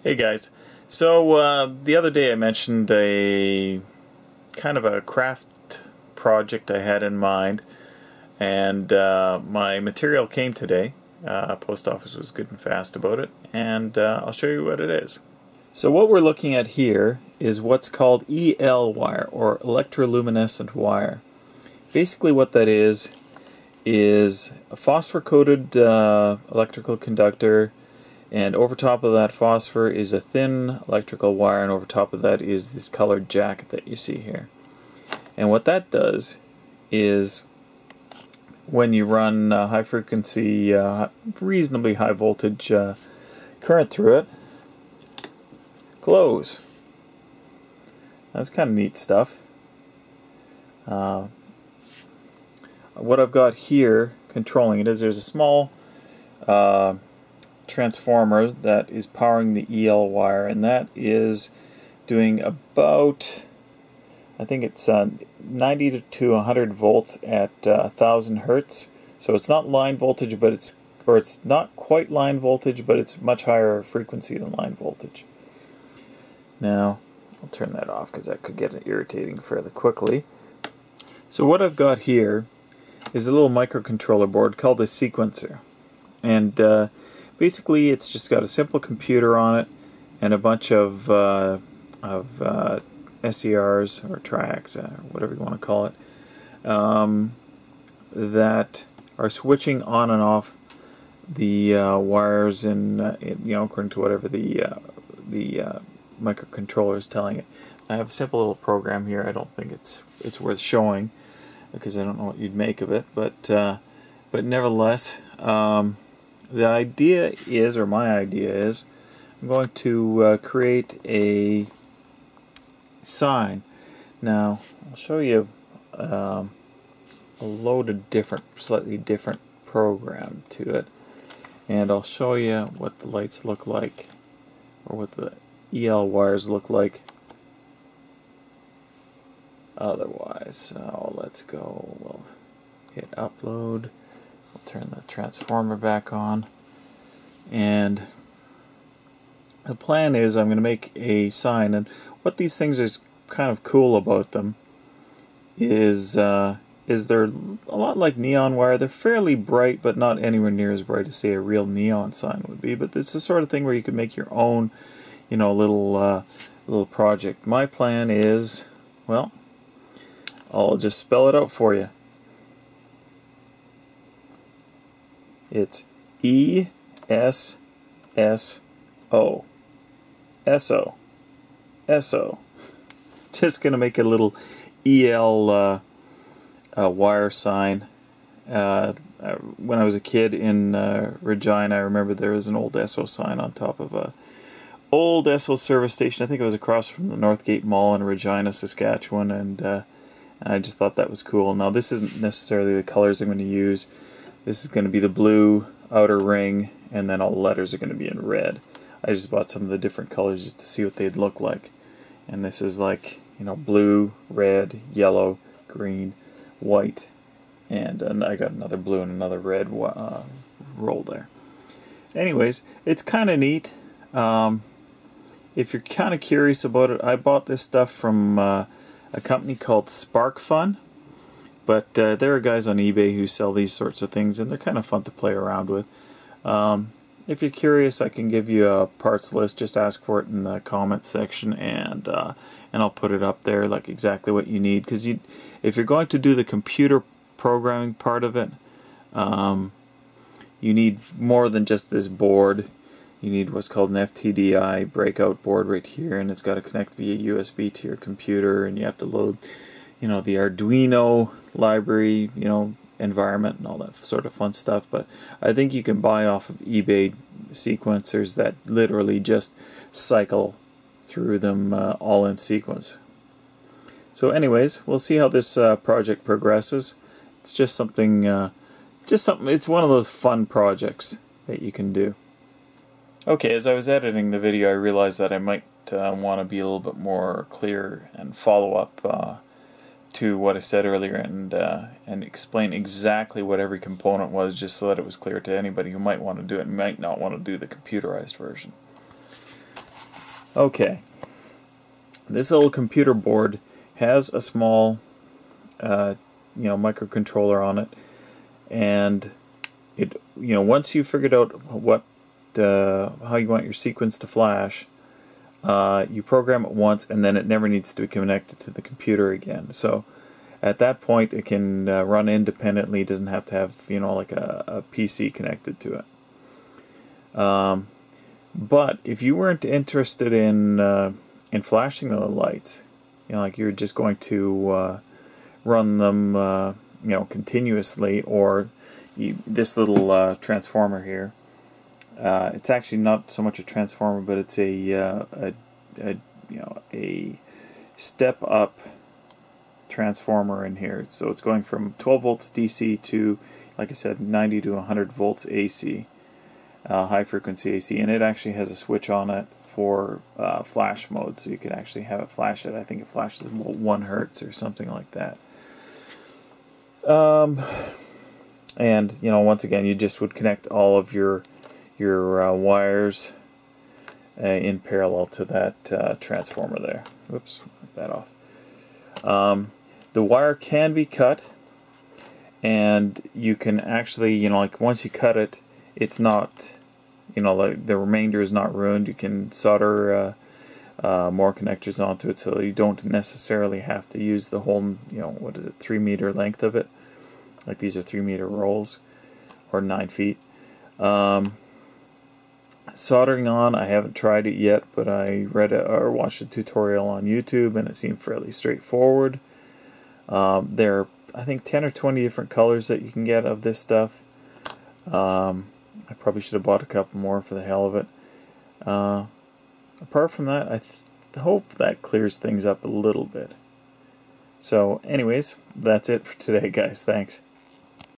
Hey guys, so the other day I mentioned a kind of a craft project I had in mind, and my material came today. Post office was good and fast about it, and I'll show you what it is. So what we're looking at here is what's called EL wire, or electroluminescent wire. Basically what that is a phosphor-coated electrical conductor, and over top of that phosphor is a thin electrical wire, and over top of that is this colored jacket that you see here. And what that does is when you run high frequency, reasonably high voltage current through it, glows. That's kind of neat stuff. What I've got here controlling it is there's a small transformer that is powering the EL wire, and that is doing about, I think it's 90 to 100 volts at 1000 hertz. So it's not line voltage, but it's not quite line voltage, but it's much higher frequency than line voltage. Now I'll turn that off because that could get irritating fairly quickly. So what I've got here is a little microcontroller board called a sequencer, and basically it's just got a simple computer on it and a bunch of SERs or triacs, whatever you want to call it, that are switching on and off the wires in according to whatever the microcontroller is telling it. I have a simple little program here. I don't think it's worth showing because I don't know what you'd make of it, but nevertheless, the idea is, or my idea is, I'm going to create a sign. Now I'll show you a load of slightly different program to it, and I'll show you what the lights look like, or what the EL wires look like otherwise. So let's go, we'll hit upload, we'll turn the transformer back on, and the plan is I'm going to make a sign. And what these things is kind of cool about them is they're a lot like neon wire. They're fairly bright, but not anywhere near as bright as, say, a real neon sign would be. But it's the sort of thing where you can make your own, little project. My plan is, well, I'll just spell it out for you. It's E-S-S-O. S-O. S-O. Just going to make a little EL wire sign. When I was a kid in Regina, I remember there was an old Esso sign on top of a old Esso service station. I think it was across from the Northgate Mall in Regina, Saskatchewan, and I just thought that was cool. Now this isn't necessarily the colors I'm going to use. This is going to be the blue outer ring, and then all the letters are going to be in red. I just bought some of the different colors just to see what they'd look like. And this is like, blue, red, yellow, green, white, and I got another blue and another red roll there. Anyways, it's kind of neat. If you're kind of curious about it, I bought this stuff from a company called SparkFun. But there are guys on eBay who sell these sorts of things, and they're kind of fun to play around with. If you're curious, I can give you a parts list. Just ask for it in the comment section, and I'll put it up there, like exactly what you need. Because if you're going to do the computer programming part of it, you need more than just this board. You need what's called an FTDI breakout board right here, and it's got to connect via USB to your computer, and you have to load the Arduino library, environment and all that sort of fun stuff. But I think you can buy off of eBay sequencers that literally just cycle through them all in sequence. So anyways, we'll see how this project progresses. It's just something, it's one of those fun projects that you can do. Okay, as I was editing the video, I realized that I might want to be a little bit more clear and follow up to what I said earlier, and explain exactly what every component was, just so that it was clear to anybody who might want to do it and might not want to do the computerized version. Okay, this little computer board has a small, microcontroller on it, and it, once you figured out what, how you want your sequence to flash, you program it once, and then it never needs to be connected to the computer again. So at that point, it can run independently. It doesn't have to have, like a PC connected to it. But if you weren't interested in flashing the lights, like you're just going to run them, continuously, or this little transformer here. It's actually not so much a transformer, but it's a step-up transformer in here. So it's going from 12 volts DC to, like I said, 90 to 100 volts AC. High frequency AC, and it actually has a switch on it for flash mode, so you can actually have it flash it. I think it flashes 1 hertz or something like that. And once again, you just would connect all of your wires in parallel to that transformer there. Oops, knock that off. The wire can be cut, and you can actually, like once you cut it, it's not, like the remainder is not ruined. You can solder more connectors onto it, so you don't necessarily have to use the whole, what is it, 3 meter length of it. Like these are 3 meter rolls, or 9 feet. Soldering on, I haven't tried it yet, but I read it or watched a tutorial on YouTube, and it seemed fairly straightforward. There are, I think, 10 or 20 different colors that you can get of this stuff. I probably should have bought a couple more for the hell of it. Apart from that, I hope that clears things up a little bit. So anyways, that's it for today, guys. Thanks.